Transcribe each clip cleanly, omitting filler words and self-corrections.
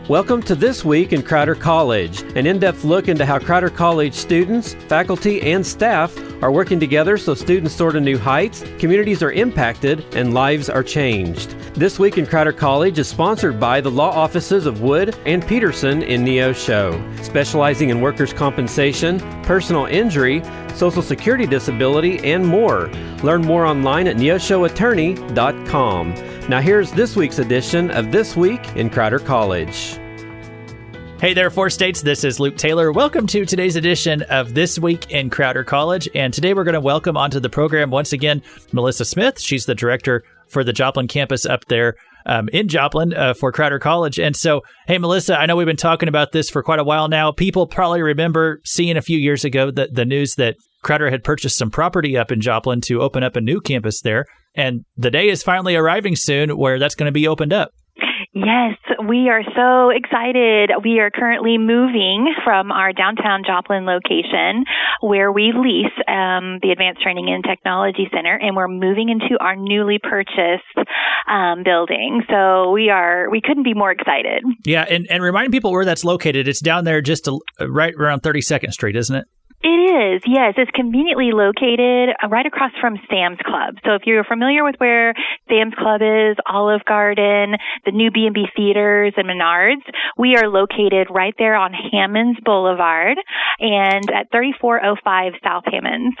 Welcome to This Week in Crowder College, an in-depth look into how Crowder College students, faculty, and staff are working together so students soar to new heights, communities are impacted, and lives are changed. This Week in Crowder College is sponsored by the law offices of Wood and Peterson in Neosho, specializing in workers' compensation, personal injury, Social Security disability, and more. Learn more online at neoshoattorney.com. Now here's this week's edition of This Week in Crowder College. Hey there, Four States. This is Luke Taylor. Welcome to today's edition of This Week in Crowder College. And today we're going to welcome onto the program once again Melissa Smith. She's the director for the Joplin Campus up there in Joplin for Crowder College. And so, hey, Melissa, I know we've been talking about this for quite a while now. People probably remember seeing a few years ago the news that Crowder had purchased some property up in Joplin to open up a new campus there. And the day is finally arriving soon where that's going to be opened up. Yes, we are so excited. We are currently moving from our downtown Joplin location where we lease the Advanced Training and Technology Center, and we're moving into our newly purchased building. So we couldn't be more excited. Yeah, and remind people where that's located. It's down there just right around 32nd Street, isn't it? It is, yes. It's conveniently located right across from Sam's Club. So if you're familiar with where Sam's Club is, Olive Garden, the new B&B Theaters, and Menards, we are located right there on Hammonds Boulevard and at 3405 South Hammonds.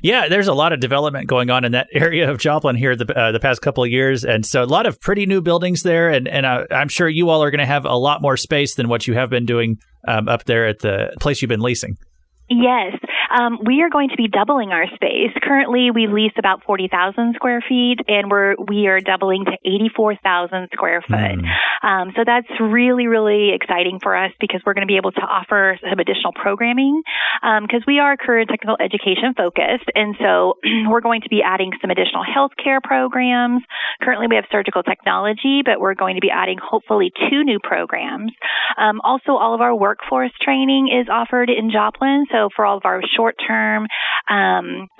Yeah, there's a lot of development going on in that area of Joplin here the past couple of years. And so a lot of pretty new buildings there. And I'm sure you all are going to have a lot more space than what you have been doing up there at the place you've been leasing. Yes, we are going to be doubling our space. Currently, we lease about 40,000 square feet, and we are doubling to 84,000 square foot. So that's really, really exciting for us because we're going to be able to offer some additional programming because we are career and technical education focused, and so we're going to be adding some additional healthcare programs. Currently, we have surgical technology, but we're going to be adding hopefully 2 new programs. Also, all of our workforce training is offered in Joplin. So for all of our short-term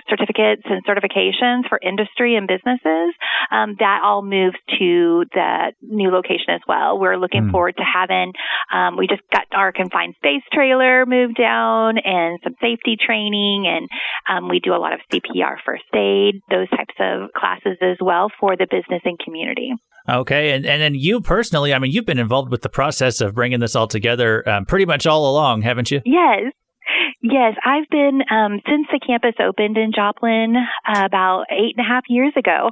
certificates and certifications for industry and businesses, that all moves to the new location as well. We're looking forward to having, we just got our confined space trailer moved down and some safety training, and we do a lot of CPR first aid, those types of classes as well for the business and community. Okay. And then you personally, I mean, you've been involved with the process of bringing this all together pretty much all along, haven't you? Yes, I've been, since the campus opened in Joplin about 8.5 years ago,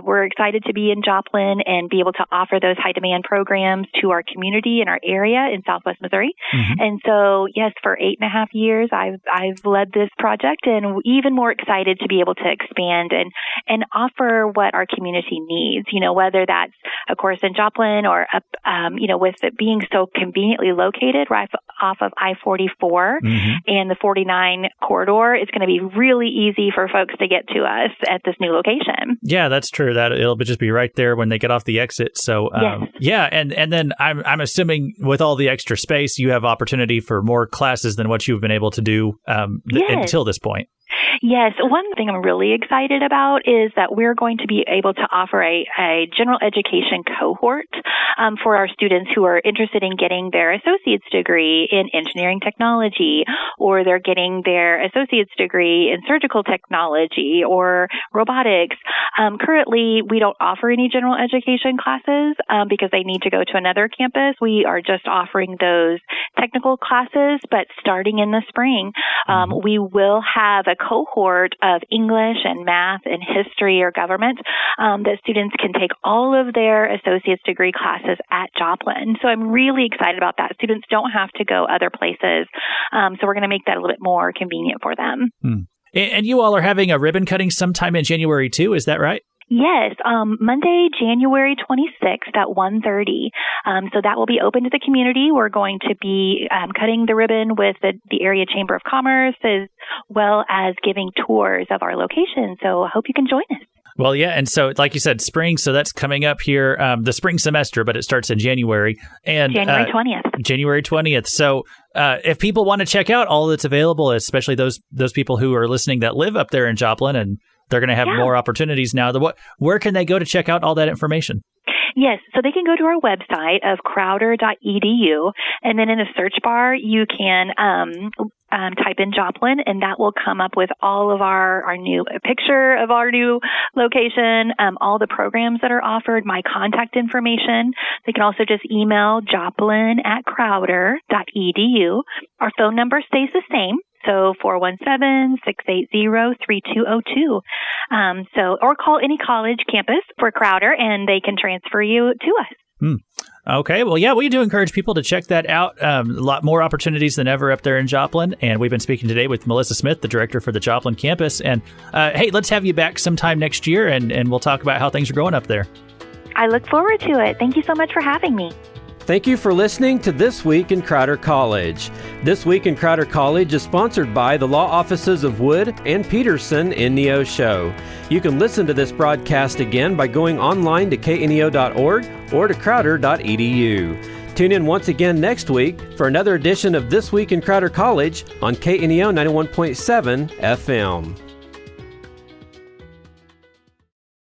we're excited to be in Joplin and be able to offer those high demand programs to our community in our area in Southwest Missouri. And so, yes, for 8.5 years, I've led this project, and even more excited to be able to expand and offer what our community needs, whether that's, of course, in Joplin or up, with it being so conveniently located right off of I-44 and the 49 corridor, it's going to be really easy for folks to get to us at this new location. Yeah, that's true. That it'll just be right there when they get off the exit. So, yes. Yeah, and then I'm assuming with all the extra space, you have opportunity for more classes than what you've been able to do until this point. Yes. One thing I'm really excited about is that we're going to be able to offer a general education cohort for our students who are interested in getting their associate's degree in engineering technology, or they're getting their associate's degree in surgical technology or robotics. Currently, we don't offer any general education classes because they need to go to another campus. We are just offering those technical classes, but starting in the spring, we will have a cohort of English and math and history or government that students can take all of their associate's degree classes at Joplin. So I'm really excited about that. Students don't have to go other places. So we're going to make that a little bit more convenient for them. And you all are having a ribbon cutting sometime in January too, is that right? Yes, Monday, January 26th at 1:30. So that will be open to the community. We're going to be cutting the ribbon with the Area Chamber of Commerce as well as giving tours of our location. So I hope you can join us. Well, yeah. And so, like you said, spring. So that's coming up here, the spring semester, but it starts in January. And January 20th. January 20th. So if people want to check out all that's available, especially those people who are listening that live up there in Joplin, and they're going to have more opportunities now, where can they go to check out all that information? Yes, so they can go to our website of crowder.edu, and then in the search bar, you can type in Joplin, and that will come up with all of our new a picture of our new location, all the programs that are offered, my contact information. They can also just email joplin@crowder.edu. Our phone number stays the same. So 417-680-3202. Or call any college campus for Crowder, and they can transfer you to us. Okay. Well, yeah, we do encourage people to check that out. A lot more opportunities than ever up there in Joplin. And we've been speaking today with Melissa Smith, the director for the Joplin campus. And hey, let's have you back sometime next year, and we'll talk about how things are going up there. I look forward to it. Thank you so much for having me. Thank you for listening to This Week in Crowder College. This Week in Crowder College is sponsored by the law offices of Wood and Peterson in Neosho. You can listen to this broadcast again by going online to kneo.org or to crowder.edu. Tune in once again next week for another edition of This Week in Crowder College on KNEO 91.7 FM.